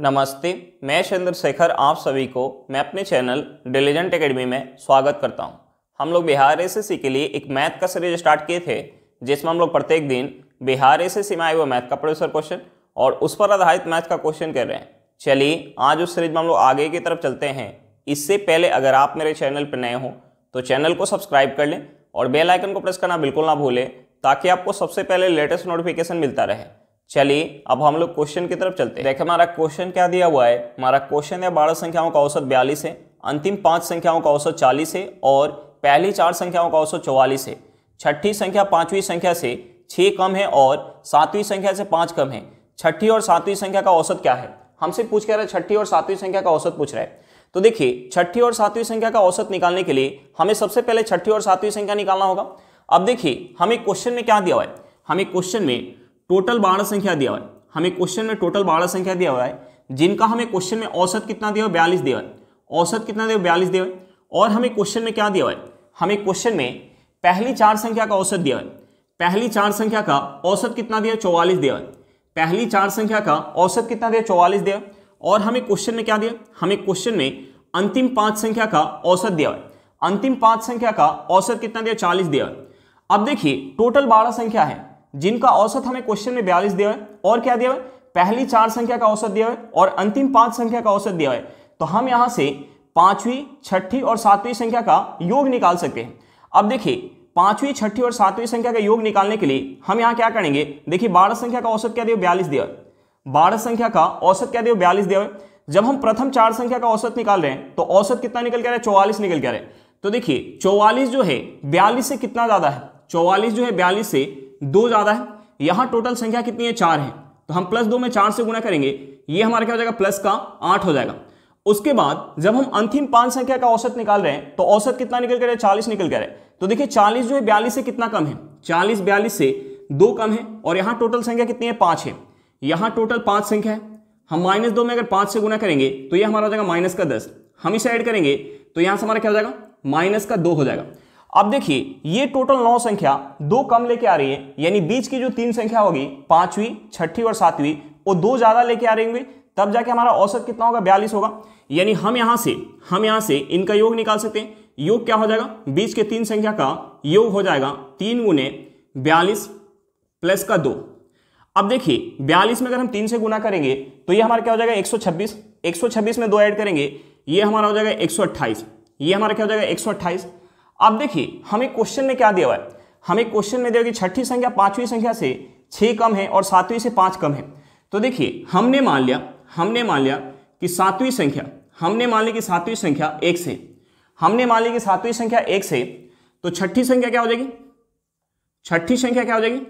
नमस्ते, मैं चंद्रशेखर आप सभी को मैं अपने चैनल डिलीजेंट एकेडमी में स्वागत करता हूं। हम लोग बिहार एसएससी के लिए एक मैथ का सीरीज स्टार्ट किए थे, जिसमें हम लोग प्रत्येक दिन बिहार एसएससी में आए हुए मैथ का प्रीवियस क्वेश्चन और उस पर आधारित मैथ का क्वेश्चन कर रहे हैं। चलिए आज उस सीरीज में हम लोग आगे की तरफ चलते हैं। इससे पहले अगर आप मेरे चैनल पर नए हो तो चैनल को सब्सक्राइब कर लें और बेल आइकन को प्रेस करना बिल्कुल ना भूलें, ताकि आपको सबसे पहले लेटेस्ट नोटिफिकेशन मिलता रहे। चलिए अब हम लोग क्वेश्चन की तरफ चलते हैं। देखिए हमारा क्वेश्चन क्या दिया हुआ है। हमारा क्वेश्चन है 12 संख्याओं का औसत 42 है, अंतिम 5 संख्याओं का औसत 40 है और पहली 4 संख्याओं का औसत 44 है। छठी संख्या 5वीं संख्या से 6 कम है और 7वीं संख्या से 5 कम है। छठी और 7वीं संख्या का औसत क्या है, हमसे पूछ कह रहा है छठी और 7वीं संख्या का औसत पूछ रहा है। तो देखिए छठी और 7वीं संख्या का औसत निकालने के लिए हमें सबसे पहले छठी और 7वीं संख्या निकालना होगा। अब देखिए हमें क्वेश्चन में क्या दिया हुआ है, हमें क्वेश्चन में टोटल 12 संख्या दिया हुआ है। हमें क्वेश्चन में टोटल 12 संख्या दिया हुआ है, जिनका हमें क्वेश्चन में औसत कितना दिया हुआ है, 42 दिया हुआ है। औसत कितना दिया हुआ है, 42 दिया हुआ है। और हमें क्वेश्चन में क्या दिया हुआ है, हमें क्वेश्चन में पहली 4 संख्या का औसत दिया हुआ है। पहली 4 संख्या का औसत कितना दिया, 44 दिया हुआ है। पहली 4 संख्या का औसत कितना दिया, 44 दिया। और हमें क्वेश्चन में क्या दिया, हमें क्वेश्चन में अंतिम 5 संख्या का औसत दिया हुआ है। अंतिम 5 संख्या का औसत कितना दिया, 40 दिया हुआ है। अब देखिए टोटल 12 संख्या है, जिनका औसत हमें क्वेश्चन में 42 दिया है और क्या दिया है, पहली 4 संख्या का औसत दिया है और अंतिम 5 संख्या का औसत दिया है। तो हम यहां से 5वीं, छठी और 7वीं संख्या का योग निकाल सकते हैं। अब देखिए 5वीं, छठी और 7वीं संख्या का योग निकालने के लिए हम यहां क्या करेंगे, देखिए 12 संख्या का औसत क्या दिया, 42 दिया है। 12 संख्या का औसत क्या दिया, 42 दिया है। जब हम प्रथम 4 संख्या का औसत निकाल रहे हैं तो औसत कितना निकल के आ रहा है, 44 निकल के आ रहा है। तो देखिए 44 जो है 42 से कितना ज्यादा है, 44 जो है 42 से 2 ज्यादा है। यहां टोटल संख्या कितनी है, 4 है। तो हम +2 में 4 से गुणा करेंगे, ये हमारा क्या हो जाएगा, प्लस का 8 हो जाएगा। उसके बाद जब हम अंतिम 5 संख्या का औसत निकाल रहे हैं तो औसत कितना निकल कर रहा है, 40 निकल कर रहा है। तो देखिए 40 जो है 42 से कितना कम है, 40 42 से 2 कम है। और यहां टोटल संख्या कितनी है, 5 है। यहां टोटल 5 संख्या है। हम -2 में अगर 5 से गुणा करेंगे तो ये हमारा हो जाएगा -10। हम इसे ऐड करेंगे तो यहां से हमारा क्या हो जाएगा, -2 हो जाएगा। अब देखिए ये टोटल 9 संख्या 2 कम लेके आ रही है, यानी बीच की जो 3 संख्या होगी 5वीं, छठी और 7वीं, वो 2 ज्यादा लेके आ रही होंगी, तब जाके हमारा औसत कितना होगा, 42 होगा। यानी हम यहां से इनका योग निकाल सकते हैं। योग क्या हो जाएगा, बीच के 3 संख्या का योग हो जाएगा 3 गुने 42 प्लस का 2। अब देखिए 42 में अगर हम 3 से गुना करेंगे तो ये हमारा क्या हो जाएगा, 126। 126 में 2 ऐड करेंगे, ये हमारा हो जाएगा 128। ये हमारा क्या हो जाएगा, 128। अब देखिए हमें क्वेश्चन में क्या दिया हुआ है, हमें क्वेश्चन में दिया कि छठी संख्या 5वीं संख्या से 6 कम है और 7वीं से 5 कम है। तो देखिए हमने मान लिया कि 7वीं संख्या, हमने मान ली कि 7वीं संख्या 1 से, हमने मान ली कि 7वीं संख्या 1 से, तो छठी संख्या क्या हो जाएगी, छठी संख्या क्या हो जाएगी,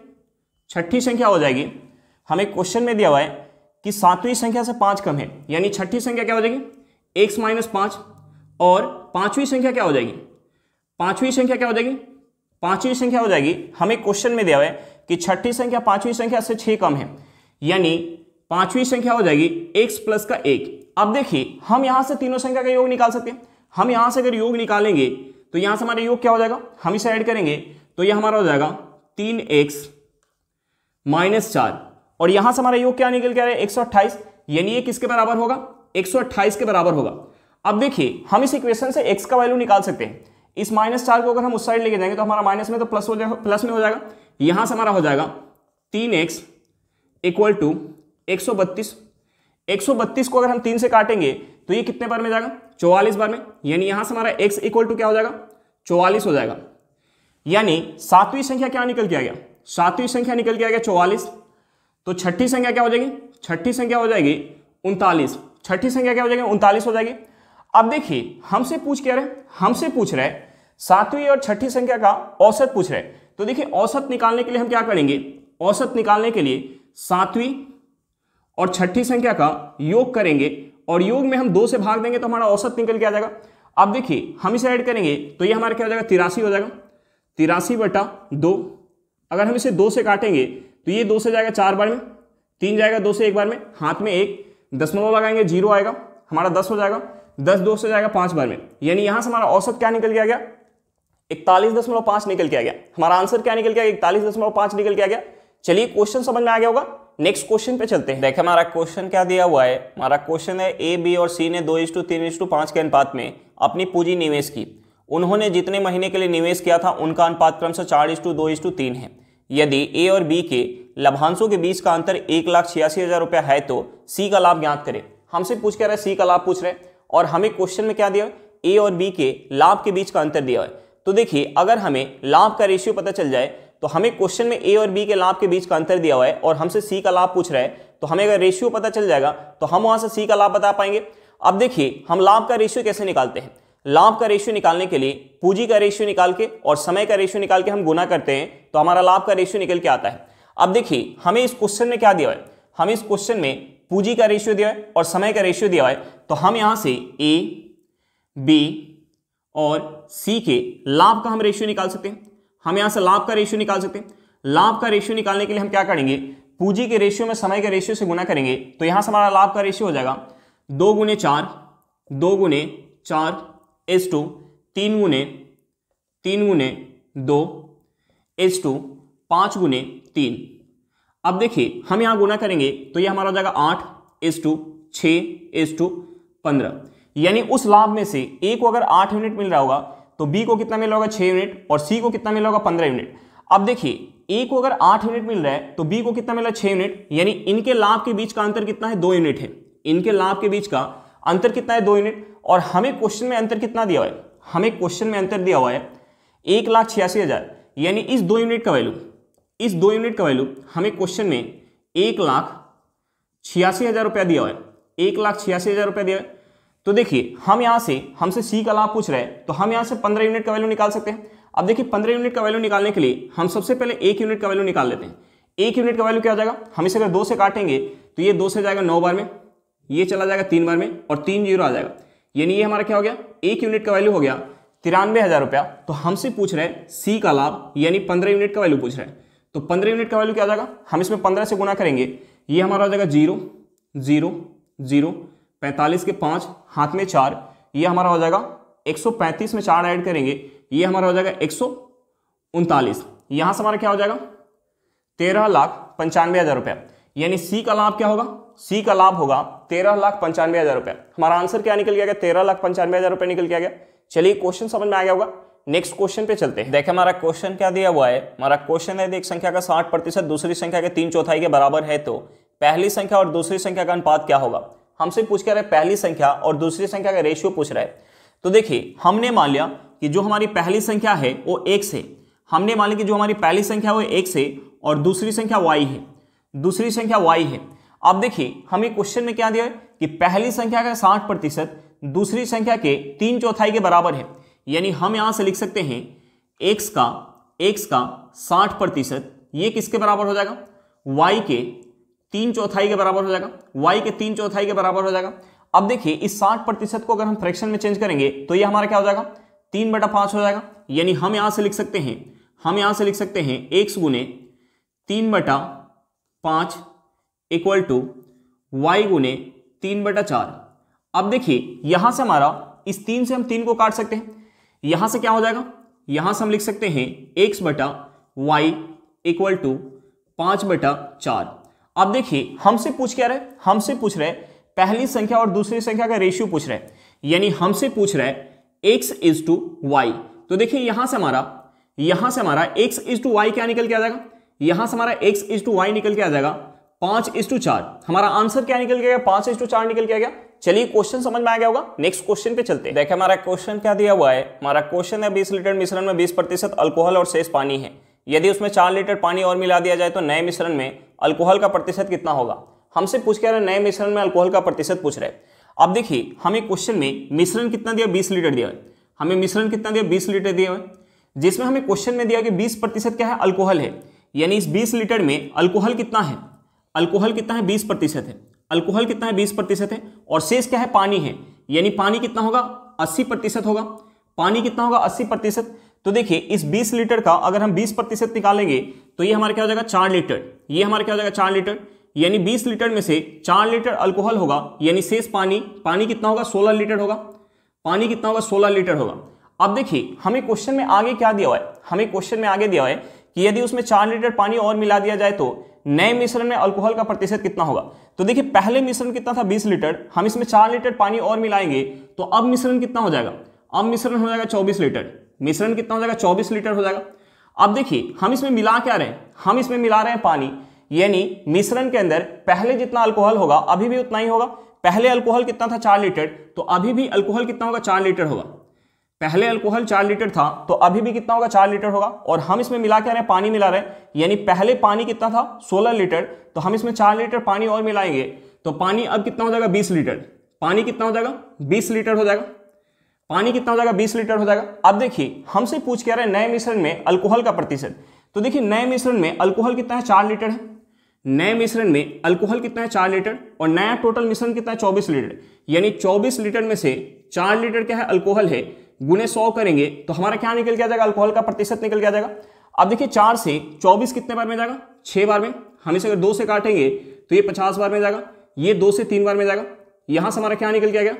छठी संख्या हो जाएगी, हमें क्वेश्चन में दिया हुआ है कि 7वीं संख्या से 5 कम है, यानी छठी संख्या क्या हो जाएगी, x - 5। और 5वीं संख्या क्या हो जाएगी, 5वीं संख्या क्या हो जाएगी, 5वीं संख्या हो जाएगी, हमें क्वेश्चन में दिया हुआ है कि छठी संख्या 5वीं संख्या से 6 कम है, यानी 5वीं संख्या हो जाएगी x प्लस का 1। अब देखिए हम यहां से तीनों संख्या का योग निकाल सकते हैं। हम यहां से अगर योग निकालेंगे तो यहां से हमारा योग क्या हो जाएगा, हम इसे ऐड करेंगे तो यह हमारा हो जाएगा 3x - 4। और यहां से हमारा योग क्या निकल के आ रहा है, 128, यानी ये किसके बराबर होगा, 128 के बराबर होगा। अब देखिए हम इस इक्वेशन से x का वैल्यू निकाल सकते हैं। इस -4 को अगर हम उस साइड लेके जाएंगे तो हमारा माइनस में तो प्लस हो जाएगा, प्लस में हो जाएगा। यहां से हमारा हो जाएगा 3x = 132। 132 को अगर हम 3 से काटेंगे तो ये कितने बार में जाएगा, 44 बार में। यानी यहां से हमारा x = क्या हो जाएगा, 44 हो जाएगा। यानी 7वीं संख्या क्या निकल के आ गया, 7वीं संख्या निकल के आ गया 44। तो छठी संख्या क्या हो जाएगी, छठी संख्या हो जाएगी 39। छठी संख्या क्या हो जाएगी, 39 हो जाएगी। अब देखिए हमसे पूछ रहे हैं 7वीं और छठी संख्या का औसत पूछ रहे हैं। तो देखिए औसत निकालने के लिए हम क्या करेंगे, औसत निकालने के लिए 7वीं और छठी संख्या का योग करेंगे और योग में हम 2 से भाग देंगे तो हमारा औसत निकल के आ जाएगा। अब देखिए हम इसे ऐड करेंगे तो ये हमारा क्या हो जाएगा, 83 हो जाएगा, 83/2। अगर हम इसे 2 से काटेंगे तो ये 2 से जाएगा 4 बार में, 3 जाएगा 2 से 1 बार में, हाथ में 1 दशमलव लगाएंगे 0 आएगा, हमारा 10 हो जाएगा, 10 2 से जाएगा 5 बार में। यानी यहां से हमारा औसत क्या निकल के आ गया, 41.5 निकल के आ गया। हमारा आंसर क्या निकल के आ गया, 41.5 निकल के आ गया। चलिए क्वेश्चन समझ में आ गया होगा। नेक्स्ट क्वेश्चन पे चलते हैं। देखिए हमारा क्वेश्चन क्या दिया हुआ है। हमारा क्वेश्चन है ए, बी और सी ने 2:3:5 के अनुपात में अपनी पूंजी निवेश की। उन्होंने जितने महीने के लिए निवेश किया था उनका अनुपात क्रमशः 4:2:3 है। यदि ए और बी के लाभांशों के बीच का अंतर 1,86,000 रुपया है तो सी का लाभ ज्ञात करें। हमसे पूछ क्या रहा है, सी का लाभ पूछ रहे हैं और हमें क्वेश्चन में क्या दिया है, ए और बी के लाभ के बीच का अंतर दिया है। तो देखिए अगर हमें लाभ का रेशियो पता चल जाए तो हमें क्वेश्चन में ए और बी के लाभ के बीच का अंतर दिया हुआ है और हमसे सी का लाभ पूछ रहा है, तो हमें अगर रेशियो पता चल जाएगा तो हम वहां से सी का लाभ बता पाएंगे। अब देखिए हम लाभ का रेशियो कैसे निकालते हैं। लाभ का रेशियो निकालने के लिए पूंजी का रेशियो निकाल के और समय का रेशियो निकाल के हम गुना करते हैं तो हमारा लाभ का रेशियो निकल के आता है। अब देखिए हमें इस क्वेश्चन में क्या दिया है, हमें इस क्वेश्चन में पूंजी का रेशियो दिया है और समय का रेशियो दिया है। तो हम यहां से ए, बी और सी के लाभ का हम रेशियो निकाल सकते हैं। हम यहां से लाभ का रेशियो निकाल सकते हैं। लाभ का रेशियो निकालने के लिए हम क्या करेंगे, पूंजी के रेशियो में समय के रेशियो से गुना करेंगे। तो यहां से हमारा लाभ का रेशियो हो जाएगा 2 × 4 = 3 × 2 = 5 × 3। अब देखिए हम यहां गुना करेंगे तो ये हमारा हो जाएगा 8:6:15। यानी उस लाभ में से ए को अगर 8 यूनिट मिल रहा होगा तो बी को कितना मिला होगा 6 यूनिट और सी को कितना मिला होगा 15 यूनिट। अब देखिए ए को अगर 8 यूनिट मिल रहा है तो बी को कितना मिला 6 यूनिट, यानी इनके लाभ के बीच का अंतर कितना है 2 यूनिट है। इनके लाभ के बीच का अंतर कितना है 2 यूनिट। और हमें क्वेश्चन में अंतर कितना दिया हुआ है, हमें क्वेश्चन में अंतर दिया हुआ है 1,86,000, यानी इस 2 यूनिट का वैल्यू, इस 2 यूनिट का वैल्यू हमें क्वेश्चन में 1,86,000 रुपया दिया हुआ है, 1,86,000 रुपया दिया है। तो देखिए हम यहां से, हमसे सी का लाभ पूछ रहे हैं तो हम यहां से 15 यूनिट का वैल्यू निकाल सकते हैं। अब देखिए 15 यूनिट का वैल्यू निकालने के लिए हम सबसे पहले 1 यूनिट का वैल्यू निकाल लेते हैं। 1 यूनिट का वैल्यू क्या हो जाएगा, हम इसे अगर 2 से काटेंगे तो ये 2 से जाएगा 9 बार में, ये चला जाएगा 3 बार में और 3 जीरो आ जाएगा, यानी ये हमारा क्या हो गया, 1 यूनिट का वैल्यू हो गया 93,000 रुपया। तो हमसे पूछ रहे हैं सी का लाभ, यानी 15 यूनिट का वैल्यू पूछ रहे हैं। तो 15 यूनिट का वैल्यू क्या हो जाएगा, हम इसमें 15 से गुना करेंगे, ये हमारा हो जाएगा 0 0 0, 45 के 5, हाथ में 4, ये हमारा हो जाएगा 135 में 4 ऐड करेंगे, ये हमारा हो जाएगा 139। यहां से हमारा क्या हो जाएगा 13,95,000 रुपया। यानी सी का लाभ क्या होगा, सी का लाभ होगा 13,95,000 रुपया। हमारा आंसर क्या निकल गया, 13,95,000 रुपया निकल के आ गया। चलिए क्वेश्चन समझ में आ गया होगा। नेक्स्ट क्वेश्चन पे चलते हैं। देखिए हमारा क्वेश्चन क्या दिया हुआ है। हमारा क्वेश्चन है एक संख्या का 60% दूसरी संख्या के 3/4 के बराबर है तो पहली संख्या और दूसरी संख्या का अनुपात क्या होगा। हमसे पूछ कर रहे पहली संख्या और दूसरी संख्या का रेशियो पूछ रहा है। तो देखिए हमने मान लिया कि जो हमारी पहली संख्या है वो x है, हमने मान लिया कि जो हमारी पहली संख्या वो x है और दूसरी संख्या y है, दूसरी संख्या y है। अब देखिए हमें क्वेश्चन में क्या दिया है कि पहली संख्या का 60% दूसरी संख्या के 3/4 के बराबर है। यानी हम यहां से लिख सकते हैं x का 60% ये किसके बराबर हो जाएगा, y के 3/4 के बराबर हो जाएगा, y के 3/4 के बराबर हो जाएगा। अब देखिए इस 60% को अगर हम फ्रैक्शन में चेंज करेंगे तो ये हमारा क्या हो जाएगा 3/5 हो जाएगा। यानी हम यहां से लिख सकते हैं, हम यहां से लिख सकते हैं x गुने 3/5 इक्वल टू y गुने 3/4। अब देखिए यहां से हमारा इस 3 से हम 3 को काट सकते हैं, यहां से क्या हो जाएगा, यहां से हम लिख सकते हैं x/y इक्वल टू 5/4। अब देखिए हमसे पूछ क्या रहे, हमसे पूछ रहे पहली संख्या और दूसरी संख्या का रेशियो पूछ रहे, यानी हमसे पूछ रहे x/y। तो देखिए यहां से हमारा x/y क्या निकल के आ जाएगा, यहां से हमारा x/y निकल के आ जाएगा 5/4। हमारा आंसर क्या निकल गया, 5/4 निकल के आ गया। चलिए क्वेश्चन समझ में आ गया होगा। नेक्स्ट क्वेश्चन पे चलते हैं। देखिए हमारा क्वेश्चन क्या दिया हुआ है। हमारा क्वेश्चन है 20 लीटर मिश्रण में 20% अल्कोहल और शेष पानी है। यदि उसमें 4 लीटर पानी और मिला दिया जाए तो नए मिश्रण में अल्कोहल का प्रतिशत कितना होगा। हमसे पूछ के नए मिश्रण में अल्कोहल का प्रतिशत पूछ रहे हैं। अब देखिए हमें क्वेश्चन में मिश्रण कितना दिया, 20 लीटर दिया है, हमें मिश्रण कितना दिया 20 लीटर दिया है, जिसमें हमें क्वेश्चन में दिया कि 20% क्या है, अल्कोहल है। यानी इस 20 लीटर में अल्कोहल कितना है, अल्कोहल कितना है 20% है, अल्कोहल कितना है 20% है और शेष क्या है, पानी है। यानी पानी कितना होगा 80% होगा, पानी कितना होगा 80%। तो देखिए इस 20 लीटर का अगर हम 20% निकालेंगे तो ये हमारा क्या हो जाएगा 4 लीटर, ये हमारा क्या हो जाएगा 4 लीटर। यानी 20 लीटर में से 4 लीटर अल्कोहल होगा, यानी शेष पानी, पानी कितना होगा 16 लीटर होगा, पानी कितना होगा 16 लीटर होगा। अब देखिए हमें क्वेश्चन में आगे क्या दिया हुआ है, हमें क्वेश्चन में आगे दिया हुआ है कि यदि उसमें 4 लीटर पानी और मिला दिया जाए तो नए मिश्रण में अल्कोहल का प्रतिशत कितना होगा। तो देखिए पहले मिश्रण कितना था 20 लीटर, हम इसमें 4 लीटर पानी और मिलाएंगे तो अब मिश्रण कितना हो जाएगा, अब मिश्रण हो जाएगा 24 लीटर। मिश्रण कितना हो जाएगा 24 लीटर हो जाएगा। अब देखिए हम इसमें मिला क्या रहे हैं, हम इसमें मिला रहे हैं पानी, यानी मिश्रण के अंदर पहले जितना अल्कोहल होगा अभी भी उतना ही होगा। पहले अल्कोहल कितना था 4 लीटर, तो अभी भी अल्कोहल कितना होगा 4 लीटर होगा। पहले अल्कोहल 4 लीटर था तो अभी भी कितना होगा 4 लीटर होगा। और हम इसमें मिला क्या रहे हैं, पानी मिला रहे हैं, यानी पहले पानी कितना था 16 लीटर, तो हम इसमें 4 लीटर पानी और मिलाएंगे तो पानी अब कितना हो जाएगा 20 लीटर। पानी कितना हो जाएगा 20 लीटर हो जाएगा। पानी कितना हो जाएगा 20 लीटर हो जाएगा। अब देखिए हमसे पूछ क्या रहे हैं नए मिश्रण में अल्कोहल का प्रतिशत। तो देखिए नए मिश्रण में अल्कोहल कितना है 4 लीटर है, नए मिश्रण में अल्कोहल कितना है 4 लीटर और नया टोटल मिश्रण कितना है 24 लीटर, यानी 24 लीटर में से 4 लीटर क्या है अल्कोहल है, गुने 100 करेंगे तो हमारा क्या निकल के आ जाएगा, अल्कोहल का प्रतिशत निकल के आ जाएगा। अब देखिए 4 से 24 कितने बार में जाएगा, 6 बार में। हम इसे अगर 2 से काटेंगे तो ये 50 बार में जाएगा, ये 2 से 3 बार में जाएगा। यहां से हमारा क्या निकल के आ गया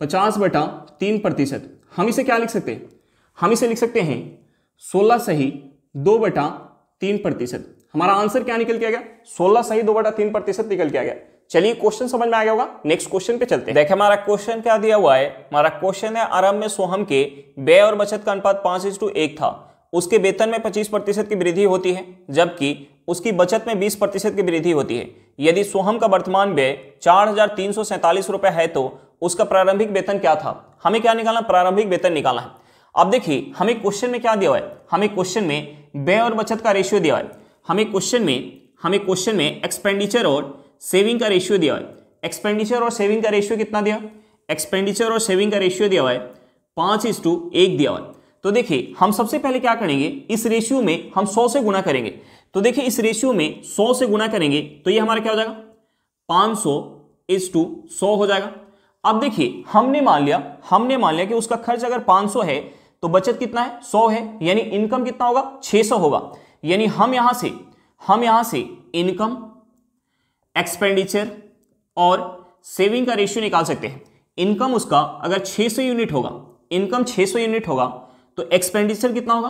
50/3%। हम इसे क्या लिख सकते हैं, हम इसे लिख सकते हैं 16 सही 2/3%। हमारा आंसर क्या निकल के आ गया 16 सही 2/3% निकल के आ गया। चलिए क्वेश्चन समझ में आ गया होगा, नेक्स्ट क्वेश्चन पे चलते हैं। देखिए हमारा क्वेश्चन क्या दिया हुआ है, हमारा क्वेश्चन है आरंभ में सोहम के व्यय और बचत का अनुपात 5:1 था। उसके वेतन में 25% की वृद्धि होती है जबकि उसकी बचत में 20% की वृद्धि होती है। यदि सोहम का वर्तमान व्यय 4,347 रुपए है तो उसका प्रारंभिक वेतन क्या था। हमें क्या निकालना, प्रारंभिक वेतन निकालना है। अब देखिए हमें क्वेश्चन में क्या दिया हुआ है, हमें क्वेश्चन में व्यय और बचत का रेशियो दिया हुआ है। हमें क्वेश्चन में एक्सपेंडिचर और सेविंग का रेशियो दिया हुआ है। एक्सपेंडिचर और सेविंग का रेशियो कितना दिया, एक्सपेंडिचर और सेविंग का रेशियो दिया हुआ है 5:1 दिया हुआ है। तो देखिए हम सबसे पहले क्या करेंगे, इस रेशियो में हम 100 से गुना करेंगे। तो देखिए इस रेशियो में 100 से गुना करेंगे तो ये हमारा क्या हो जाएगा 500:100 हो जाएगा। अब देखिए हमने मान लिया कि उसका खर्च अगर 500 है तो बचत कितना है 100 है, यानी इनकम कितना होगा 600 होगा। यानी हम यहां से इनकम, एक्सपेंडिचर और सेविंग का रेशियो निकाल सकते हैं। इनकम उसका अगर 600 यूनिट होगा, इनकम 600 यूनिट होगा तो एक्सपेंडिचर कितना होगा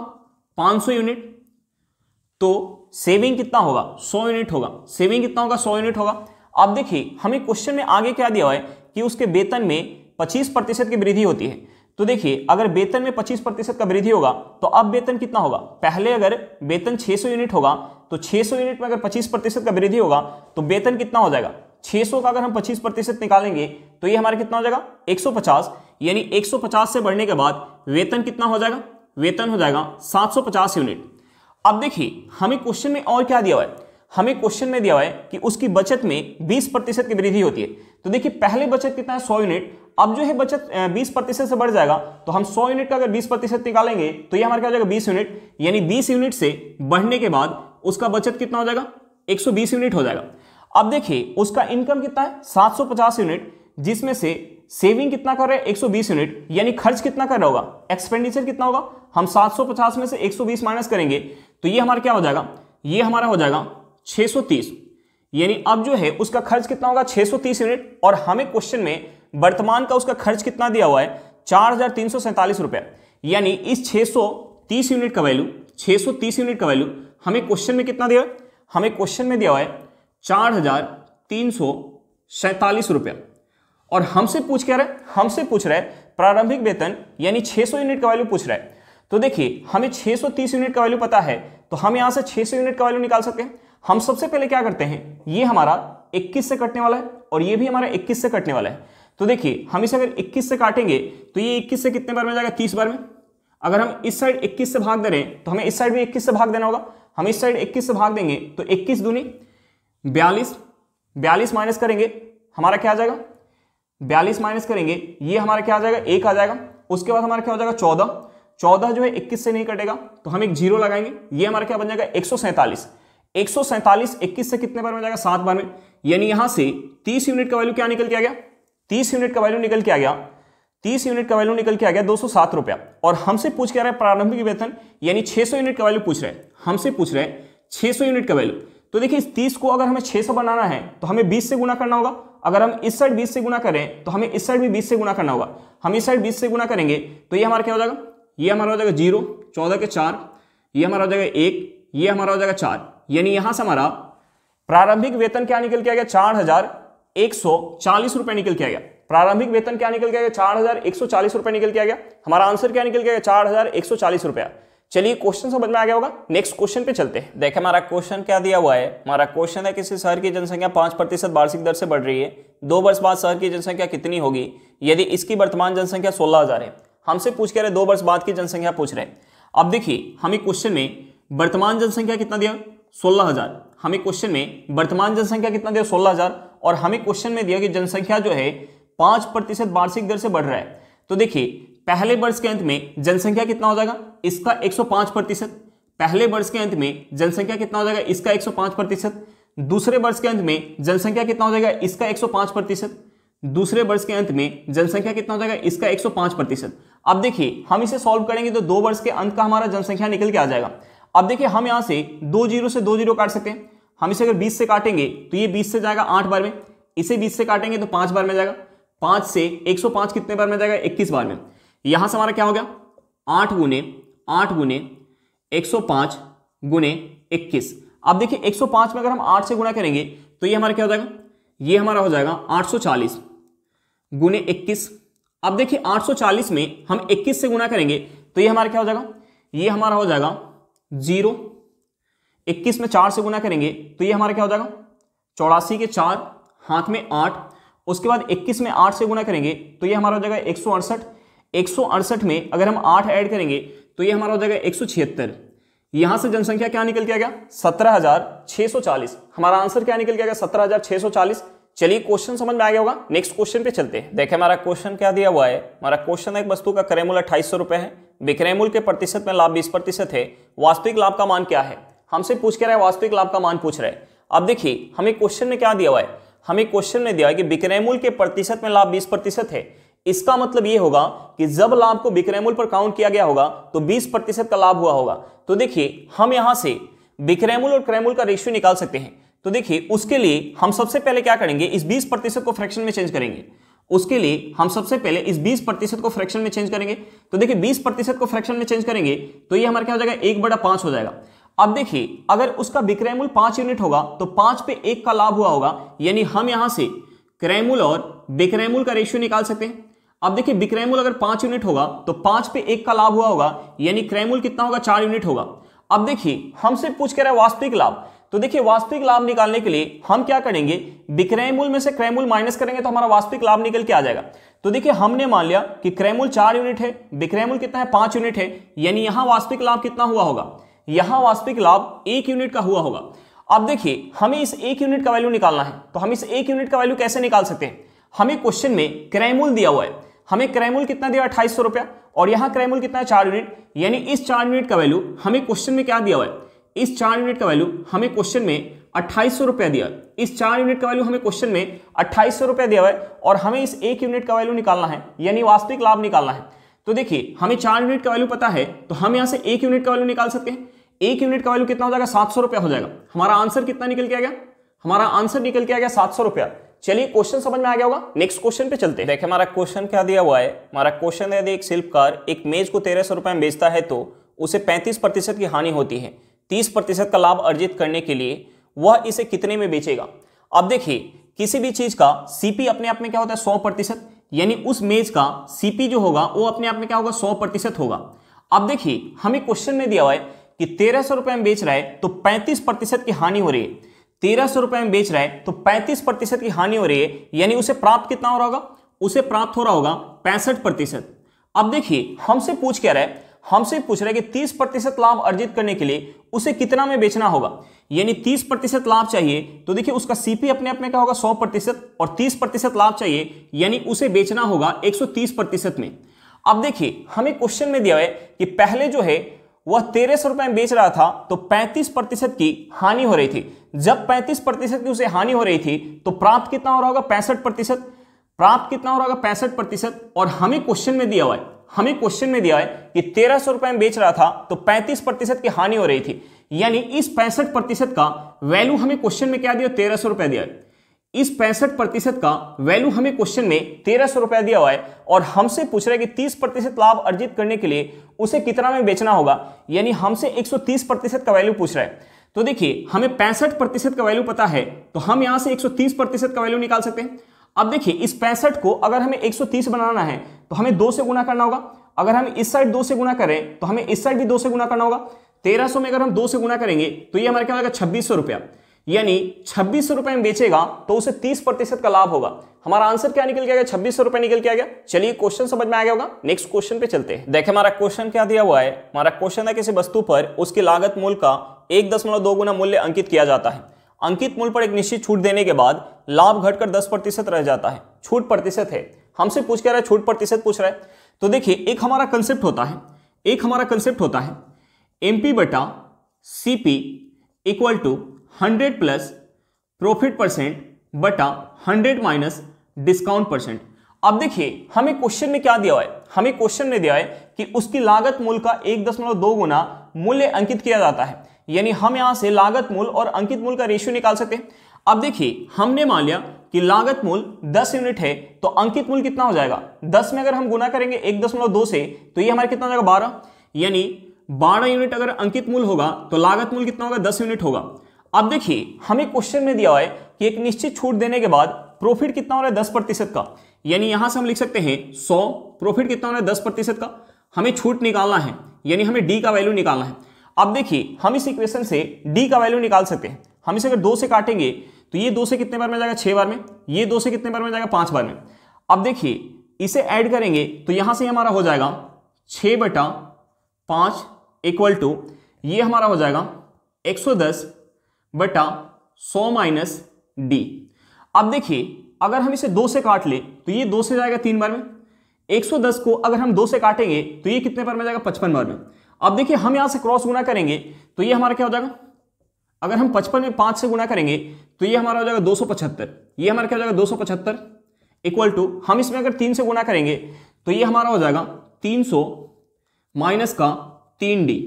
500 यूनिट, तो सेविंग कितना होगा 100 यूनिट होगा। सेविंग कितना होगा 100 यूनिट होगा। अब देखिए हमें क्वेश्चन में आगे क्या दिया हुआ है कि उसके वेतन में 25% की वृद्धि होती है। तो देखिए अगर वेतन में 25% का वृद्धि होगा तो अब वेतन कितना होगा, पहले अगर वेतन 600 यूनिट होगा तो 600 यूनिट में अगर 25% का वृद्धि होगा तो वेतन कितना हो जाएगा, 600 का अगर हम 25% निकालेंगे तो ये हमारा कितना हो जाएगा 150, यानी 150 से बढ़ने के बाद वेतन कितना हो जाएगा, वेतन हो जाएगा 750 यूनिट। अब देखिए हमें क्वेश्चन में और क्या दिया हुआ है, हमें क्वेश्चन में दिया हुआ है कि उसकी बचत में 20% की वृद्धि होती है। तो देखिए पहले बचत कितना है 100 यूनिट, अब जो है बचत 20% से बढ़ जाएगा तो हम 100 यूनिट का अगर 20% निकालेंगे तो ये हमारा क्या हो जाएगा 20 यूनिट, यानी 20 यूनिट से बढ़ने के बाद उसका बचत कितना हो जाएगा 120 यूनिट हो जाएगा। अब देखिए उसका इनकम कितना है 750 यूनिट, जिसमें से सेविंग कितना कर रहे हैं 120 यूनिट, यानी खर्च कितना कर रहा होगा, एक्सपेंडिचर कितना होगा, हम 750 में से 120 माइनस करेंगे तो ये हमारा क्या हो जाएगा, ये हमारा हो जाएगा 630, यानी अब जो है उसका खर्च कितना होगा 630 यूनिट। और हमें क्वेश्चन में वर्तमान का उसका खर्च कितना दिया हुआ है 4,347 रुपए, यानी इस 630 यूनिट का वैल्यू, 630 यूनिट का वैल्यू हमें क्वेश्चन में कितना दिया है, हमें क्वेश्चन में दिया हुआ है 4,347 रुपया। और हमसे पूछ क्या रहा है, हमसे पूछ रहा है प्रारंभिक वेतन, यानी 600 यूनिट का वैल्यू पूछ रहा है। तो देखिए हमें 630 यूनिट का वैल्यू पता है तो हम यहां से 600 यूनिट का वैल्यू निकाल सकते हैं। हम सबसे पहले क्या करते हैं, ये हमारा 21 से कटने वाला है और ये भी हमारा 21 से कटने वाला है। तो देखिए हम इसे अगर 21 से काटेंगे तो ये 21 से कितने बार में जाएगा 30 बार में। अगर हम इस साइड 21 से भाग दे रहे हैं तो हमें इस साइड भी 21 से भाग देना होगा। हम इस साइड 21 से भाग देंगे तो 21 दूनी 42, 42 माइनस करेंगे हमारा क्या आ जाएगा, 42 माइनस करेंगे ये हमारा क्या आ जाएगा 1 आ जाएगा। उसके बाद हमारा क्या हो जाएगा 14, 14 जो है 21 से नहीं कटेगा तो हम एक जीरो लगाएंगे, ये हमारा क्या बन जाएगा 147, 147 21 से कितने बार में जाएगा 7 बार में, यानी यहां से 30 यूनिट का वैल्यू क्या निकल के आ गया, 30 यूनिट का वैल्यू निकल के आ गया, 30 यूनिट का वैल्यू निकल के आ गया 207 रुपया। और हमसे पूछ के आ रहा है प्रारंभिक वेतन, यानी 600 यूनिट का वैल्यू पूछ रहे हैं, हमसे पूछ रहे हैं 600 यूनिट का वैल्यू। तो देखिए इस 30 को अगर हमें 600 बनाना है तो हमें 20 से गुना करना होगा। अगर हम इस साइड 20 से गुना करें तो हमें इस साइड भी 20 से गुना करना होगा। हम इस साइड 20 से गुना करेंगे तो ये हमारा क्या हो जाएगा, ये हमारा हो जाएगा 0, 14 के 4, ये हमारा हो जाएगा 1, ये हमारा हो जाएगा 4, यानी यहां से हमारा प्रारंभिक वेतन क्या निकल के आ गया, 4140 रुपए निकल के आ गया। प्रारंभिक वेतन क्या निकल के आ गया, 4140 रुपए निकल के आ गया। हमारा आंसर क्या निकल के आ गया, 4140 रुपया। चलिए क्वेश्चन समझ में आ गया होगा, नेक्स्ट क्वेश्चन पे चलते हैं। देखिए हमारा क्वेश्चन क्या दिया हुआ है। हमारा क्वेश्चन है किसी शहर की जनसंख्या 5% वार्षिक दर से बढ़ रही है, 2 वर्ष बाद शहर की जनसंख्या कितनी होगी यदि इसकी वर्तमान जनसंख्या 16,000 है। हमसे पूछ के रहे 2 वर्ष बाद की जनसंख्या पूछ रहे हैं। अब देखिए हमें क्वेश्चन में वर्तमान जनसंख्या कितना दिया, 16,000। हमें क्वेश्चन में वर्तमान जनसंख्या कितना दिया, 16,000। और हमें क्वेश्चन में दिया कि जनसंख्या जो है 5% वार्षिक दर से बढ़ रहा है। तो देखिए पहले वर्ष के अंत में जनसंख्या कितना हो जाएगा, इसका 105%। पहले वर्ष के अंत में जनसंख्या कितना हो जाएगा, इसका 105%। दूसरे वर्ष के अंत में जनसंख्या कितना हो जाएगा, इसका 105%। दूसरे वर्ष के अंत में जनसंख्या कितना हो जाएगा, इसका 105%। अब देखिए हम इसे सॉल्व करेंगे तो 2 वर्ष के अंत का हमारा जनसंख्या निकल के आ जाएगा। अब देखिए हम यहां से 2 जीरो से 2 जीरो काट सकते हैं। हम इसे अगर 20 से काटेंगे तो ये 20 से जाएगा 8 बार में, इसे 20 से काटेंगे तो 5 बार में जाएगा। 5 से 105 कितने बार में जाएगा, 21 बार में। यहां से हमारा क्या हो गया, 8 गुने 105 गुने 21। अब देखिए 105 में अगर हम 8 से गुणा करेंगे तो ये हमारा क्या हो जाएगा, ये हमारा हो जाएगा 840 गुने 21। अब देखिए 840 में हम 21 से गुणा करेंगे तो ये हमारा क्या हो जाएगा, ये हमारा हो जाएगा 0। 21 में 4 से गुणा करेंगे तो ये हमारा क्या हो जाएगा, 84 के 4, हाथ में 8। उसके बाद 21 में 8 से गुणा करेंगे तो ये हमारा हो जाएगा 168। 168 में अगर हम 8 ऐड करेंगे तो ये हमारा हो जाएगा 176। यहां से जनसंख्या क्या निकल के आ गया, 17,640। हमारा आंसर क्या निकल के आ गया, 17,640। चलिए क्वेश्चन समझ में आ गया होगा, नेक्स्ट क्वेश्चन पे चलते हैं। देखिए हमारा क्वेश्चन क्या दिया हुआ है। हमारा क्वेश्चन है एक वस्तु का क्रय मूल्य 2800 रुपए है, विक्रय मूल्य के प्रतिशत में लाभ 20% है, वास्तविक लाभ का मान क्या है। हमसे पूछ के रहा है वास्तविक लाभ का मान पूछ रहा है। अब देखिए हमें क्वेश्चन में क्या दिया हुआ है, हमें क्वेश्चन में दिया है कि विक्रय मूल्य के प्रतिशत में लाभ 20% है। इसका मतलब ये होगा कि जब लाभ को विक्रय मूल्य पर काउंट किया गया होगा तो 20% का लाभ हुआ होगा। तो देखिए हम यहां से विक्रय मूल्य और क्रय मूल्य का रेशियो निकाल सकते हैं। तो देखिए उसके लिए हम सबसे पहले क्या करेंगे, इस 20% को फ्रैक्शन में चेंज करेंगे। उसके लिए हम सबसे पहले इस 20% को फ्रैक्शन में चेंज करेंगे। तो देखिए 20% को फ्रैक्शन में चेंज करेंगे तो ये हमारा क्या हो जाएगा, 1/5 हो जाएगा। अब देखिए अगर उसका विक्रय मूल्य 5 यूनिट होगा तो 5 पे 1 का लाभ हुआ होगा, यानी हम यहां से क्रय मूल्य और विक्रय मूल्य का रेशियो निकाल सकते हैं। अब देखिए विक्रय मूल्य अगर 5 यूनिट होगा तो 5 पे 1 का लाभ हुआ होगा, यानी क्रय मूल्य कितना होगा, 4 यूनिट होगा। अब देखिए हमसे पूछ के रहा है वास्तविक लाभ। तो देखिए वास्तविक लाभ निकालने के लिए हम क्या करेंगे, विक्रय मूल्य में से क्रय मूल्य माइनस करेंगे तो हमारा वास्तविक लाभ निकल के आ जाएगा। तो देखिए हमने मान लिया कि क्रय मूल्य 4 यूनिट है, विक्रय मूल्य कितना है, 5 यूनिट है, यानी यहां वास्तविक लाभ कितना हुआ होगा, यहां वास्तविक लाभ 1 यूनिट का हुआ होगा। अब देखिए हमें इस 1 यूनिट का वैल्यू निकालना है। तो हम इस 1 यूनिट का वैल्यू कैसे निकाल सकते हैं, हमें क्वेश्चन में क्रय मूल्य दिया हुआ है, हमें क्रय मूल्य कितना दिया, 2800 रुपया, और यहां क्रय मूल्य कितना है, 4 यूनिट, यानी इस 4 यूनिट का वैल्यू हमें क्वेश्चन में क्या दिया हुआ है, इस 4 यूनिट का वैल्यू हमें क्वेश्चन में 2800 रुपया दिया। इस 4 यूनिट का वैल्यू हमें क्वेश्चन में 2800 रुपया दिया हुआ है और हमें इस 1 यूनिट का वैल्यू निकालना है, यानी वास्तविक लाभ निकालना है। तो देखिए हमें 4 यूनिट का वैल्यू पता है तो हम यहां से 1 यूनिट का वैल्यू निकाल सकते हैं। 1 यूनिट का वैल्यू कितना हो जाएगा, 700 रुपया हो जाएगा। हमारा आंसर कितना निकल के आ गया, हमारा आंसर निकल के आ गया 700 रुपया। चलिए क्वेश्चन समझ में आ गया होगा, नेक्स्ट क्वेश्चन पे चलते हैं। देखिए हमारा क्वेश्चन क्या दिया हुआ है। हमारा क्वेश्चन है यदि एक शिल्पकार एक मेज को 1300 रुपए में बेचता है तो उसे 35% की हानि होती है, 30% का लाभ अर्जित करने के लिए वह इसे कितने में बेचेगा। अब देखिए किसी भी चीज का सीपी अपने आप में क्या होता है, 100%, यानी उस मेज का सीपी जो होगा वो अपने आप में क्या होगा, 100% होगा। अब देखिए हमें क्वेश्चन में दिया हुआ है कि 1300 रुपए में बेच रहा है तो 35% की हानि हो रही है। 1300 रुपए में बेच रहा है तो 35% की हानि हो रही है, यानी उसे प्राप्त कितना हो रहा होगा, उसे प्राप्त हो रहा होगा 65%। अब देखिए हमसे पूछ क्या रहा है, हमसे पूछ रहा है कि 30% लाभ अर्जित करने के लिए उसे कितना में बेचना होगा, यानी 30% लाभ चाहिए। तो देखिए उसका सीपी अपने आप में क्या होगा, 100%, और 30% लाभ चाहिए, यानी उसे बेचना होगा 130% में। अब देखिए हमें क्वेश्चन में दिया है कि पहले जो है वह 1300 रुपए में बेच रहा था तो 35% की हानि हो रही थी। जब 35% की उसे हानि हो रही थी तो प्राप्त कितना हो रहा होगा, 65%। प्राप्त कितना हो रहा होगा, 65%। और हमें क्वेश्चन में दिया हुआ है, हमें क्वेश्चन में दिया है कि 1300 रुपए में बेच रहा था तो 35% की हानि हो रही थी, यानी इस 65% का वैल्यू हमें क्वेश्चन में क्या दिया, 1300 रुपए दिया है। इस 65% का वैल्यू हमें क्वेश्चन में 1300 रुपया दिया हुआ है और हमसे पूछ रहा है कि 30% लाभ अर्जित करने के लिए उसे कितना में बेचना होगा, यानी हमसे 130% का वैल्यू पूछ रहा है। तो तो देखिए हमें 65% का वैल्यू पता है, तो हम यहां से 130% का वैल्यू निकाल सकते हैं। अब देखिए इस 65 को अगर हमें 130 बनाना है तो हमें 2 से गुना करना होगा। अगर हम इस साइड 2 से गुना करें तो हमें इस साइड भी 2 से गुना करना होगा। 1300 में अगर हम 2 से गुना करेंगे तो ये हमारे क्या होगा 2600 रुपया, यानी 2600 रुपए में बेचेगा तो उसे 30% का लाभ होगा। हमारा आंसर क्या निकल के आ गया, 2600 रुपए निकल के आ गया। चलिए क्वेश्चन समझ में आ गया होगा, नेक्स्ट क्वेश्चन पे चलते हैं। देखिए हमारा क्वेश्चन क्या दिया हुआ है। हमारा क्वेश्चन है किसी वस्तु पर उसकी लागत मूल्य का 1.2 गुना मूल्य अंकित किया जाता है। अंकित मूल्य पर एक निश्चित छूट देने के बाद लाभ घटकर 10% रह जाता है। छूट प्रतिशत है, हमसे पूछ क्या रहा है, छूट प्रतिशत पूछ रहा है। तो देखिए एक हमारा कंसेप्ट होता है एमपी बटा CP equal to 100 plus profit percent बटा 100 माइनस डिस्काउंट परसेंट। अब देखिए हमें क्वेश्चन में क्या दिया हुआ है, हमें क्वेश्चन में दिया है कि उसकी लागत मूल्य का 1.2 गुना मूल्य अंकित किया जाता है, यानी हम यहां से लागत मूल्य और अंकित मूल्य का रेशियो निकाल सकते हैं। अब देखिए हमने मान लिया कि लागत मूल्य 10 यूनिट है, तो अंकित मूल्य कितना हो जाएगा, 10 में अगर हम गुना करेंगे 1.2 से तो ये हमारे कितना हो जाएगा 12, यानी 12 यूनिट अगर अंकित मूल्य होगा तो लागत मूल्य कितना होगा 10 यूनिट होगा। अब देखिए हमें क्वेश्चन में दिया हुआ है कि एक निश्चित छूट देने के बाद प्रॉफिट कितना हो रहा है 10% का, यानी यहां से हम लिख सकते हैं 100, प्रॉफिट कितना हो रहा है 10% का। हमें छूट निकालना है, यानी हमें डी का वैल्यू निकालना है। अब देखिए हम इस इक्वेशन से डी का वैल्यू निकाल सकते हैं। हम इसे अगर 2 से काटेंगे तो ये 2 से कितने बार में जाएगा 6 बार में, ये 2 से कितने बार में जाएगा 5 बार में। अब देखिए इसे ऐड करेंगे तो यहां से हमारा हो जाएगा 6/5 इक्वल टू ये हमारा हो जाएगा 110/100 माइनस डी। अब देखिए अगर हम इसे 2 से काट ले तो ये 2 से जाएगा 3 बार में, 110 को अगर हम 2 से काटेंगे तो ये कितने बार में जाएगा 55 बार में। अब देखिए हम यहां से क्रॉस गुना करेंगे तो ये हमारा क्या हो जाएगा, अगर हम 55 में 5 से गुना करेंगे तो ये हमारा हो जाएगा 275, ये हमारा क्या हो जाएगा 275 इक्वल टू हम इसमें अगर 3 से गुना करेंगे तो ये हमारा हो जाएगा 300 माइनस का 3D।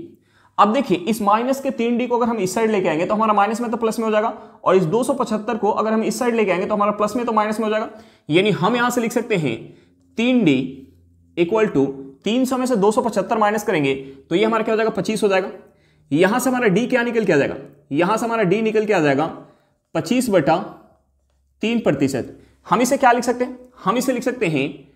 अब देखिए इस माइनस के 3D को अगर हम इस साइड लेके आएंगे तो हमारा माइनस में तो प्लस में हो जाएगा, और इस 275 को अगर हम इस साइड लेके आएंगे तो हमारा प्लस में तो माइनस में हो जाएगा। यानी हम यहां से लिख सकते हैं 3D इक्वल टू 300 में से 275 माइनस करेंगे तो ये हमारा क्या हो जाएगा 25 हो जाएगा। यहां से हमारा D क्या निकल के आ जाएगा, यहां से हमारा D निकल के आ जाएगा 25/3%। हम इसे क्या लिख सकते हैं, हम इसे लिख सकते हैं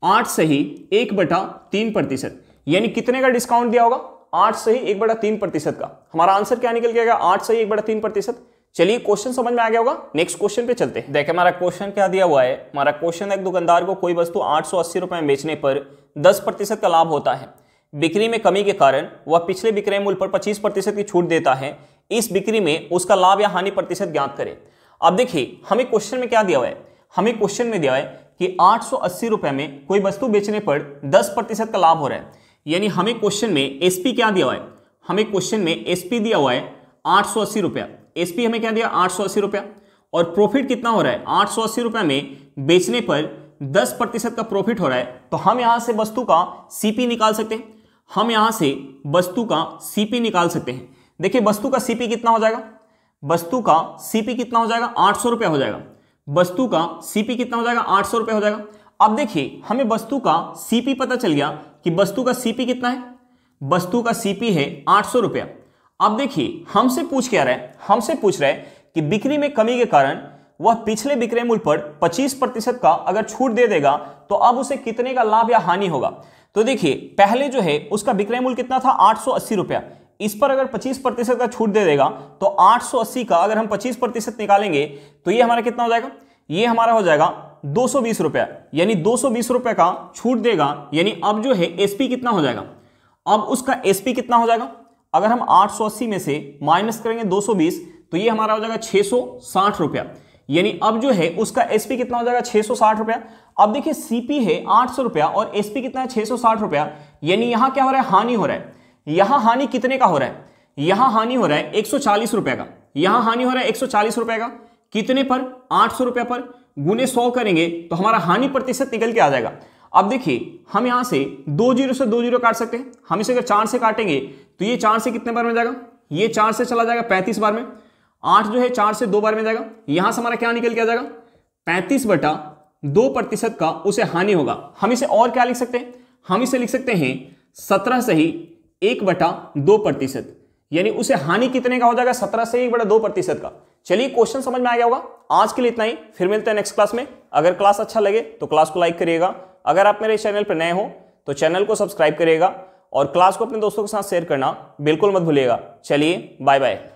8 सही 1/3%, यानी कितने का डिस्काउंट दिया होगा 8 सही 1/3% का। हमारा आंसर क्या निकल के आएगा 8 सही 1/3%। चलिए क्वेश्चन समझ में आ गया होगा, नेक्स्ट क्वेश्चन पे चलते हैं। देखिए हमारा क्वेश्चन क्या दिया हुआ है। हमारा क्वेश्चन है एक दुकानदार को कोई वस्तु 880 रुपए में बेचने पर 10% का लाभ होता है। बिक्री में कमी के कारण वह पिछले विक्रय मूल्य पर 25% की छूट देता है। इस बिक्री में उसका लाभ या हानि प्रतिशत ज्ञात करें। अब देखिए हमें क्वेश्चन में क्या दिया हुआ है, हमें क्वेश्चन में दिया है कि 880 रुपए में कोई वस्तु बेचने पर 10% का लाभ हो रहा है, यानी हमें क्वेश्चन में एसपी क्या दिया हुआ है, हमें क्वेश्चन में एसपी दिया हुआ है 880 रुपया। एसपी हमें क्या दिया 880 रुपया, और प्रॉफिट कितना हो रहा है 880 रुपये में बेचने पर 10% का प्रॉफिट हो रहा है। तो हम यहां से वस्तु का सीपी निकाल सकते हैं, हम यहां से वस्तु का सीपी निकाल सकते हैं। देखिए वस्तु का सीपी कितना हो जाएगा, वस्तु का सीपी कितना हो जाएगा 800 रुपया हो जाएगा। वस्तु का सीपी कितना हो जाएगा 800 रुपया हो जाएगा। अब देखिए हमें वस्तु का सीपी पता चल गया कि वस्तु का सीपी कितना है, वस्तु का सीपी है 800 रुपया। अब देखिए हमसे पूछ क्या रहा है, हमसे पूछ रहा है कि बिक्री में कमी के कारण वह पिछले विक्रय मूल्य पर 25% का अगर छूट दे देगा तो अब उसे कितने का लाभ या हानि होगा। तो देखिए पहले जो है उसका विक्रय मूल्य कितना था 880 रुपया, इस पर अगर 25% का छूट दे देगा तो 880 का अगर हम 25% निकालेंगे तो ये हमारा कितना हो जाएगा, ये हमारा हो जाएगा 220 रुपया, यानी 220 रुपये का छूट देगा। यानी अब जो है एसपी कितना हो जाएगा, अब उसका एसपी कितना हो जाएगा, अगर हम 880 में से माइनस करेंगे 220 तो ये हमारा हो जाएगा 660 रुपया। यानी अब जो है उसका एसपी कितना हो जाएगा 660 रुपया। अब देखिए सीपी है 800 रुपया और एसपी कितना है 660 रुपया, यानी यहां क्या हो रहा है हानि हो रहा है। यहां हानि कितने का हो रहा है, यहां हानि हो रहा है 140 रुपए का, यहां हानि हो रहा है 140 रुपए का। कितने पर 800 रुपया पर, गुने 100 करेंगे तो हमारा हानि प्रतिशत निकल के आ जाएगा। अब देखिए हम यहां से 2 जीरो से 2 जीरो काट सकते हैं। हम इसे अगर 4 से काटेंगे तो ये 4 से कितने बार में जाएगा, ये 4 से चला जाएगा 35 बार में। 8 जो है 4 से 2 बार में जाएगा, यहां से हमारा क्या निकल के आ जाएगा 35/2% का उसे हानि होगा। हम इसे और क्या लिख सकते हैं, हम इसे लिख सकते हैं 17 सही 1/2%, यानी उसे हानि कितने का हो जाएगा, 17 से 1/2% का। चलिए क्वेश्चन समझ में आ गया होगा। आज के लिए इतना ही, फिर मिलते हैं नेक्स्ट क्लास में। अगर क्लास अच्छा लगे तो क्लास को लाइक करिएगा। अगर आप मेरे चैनल पर नए हो तो चैनल को सब्सक्राइब करिएगा और क्लास को अपने दोस्तों के साथ शेयर करना बिल्कुल मत भूलिएगा। चलिए बाय बाय।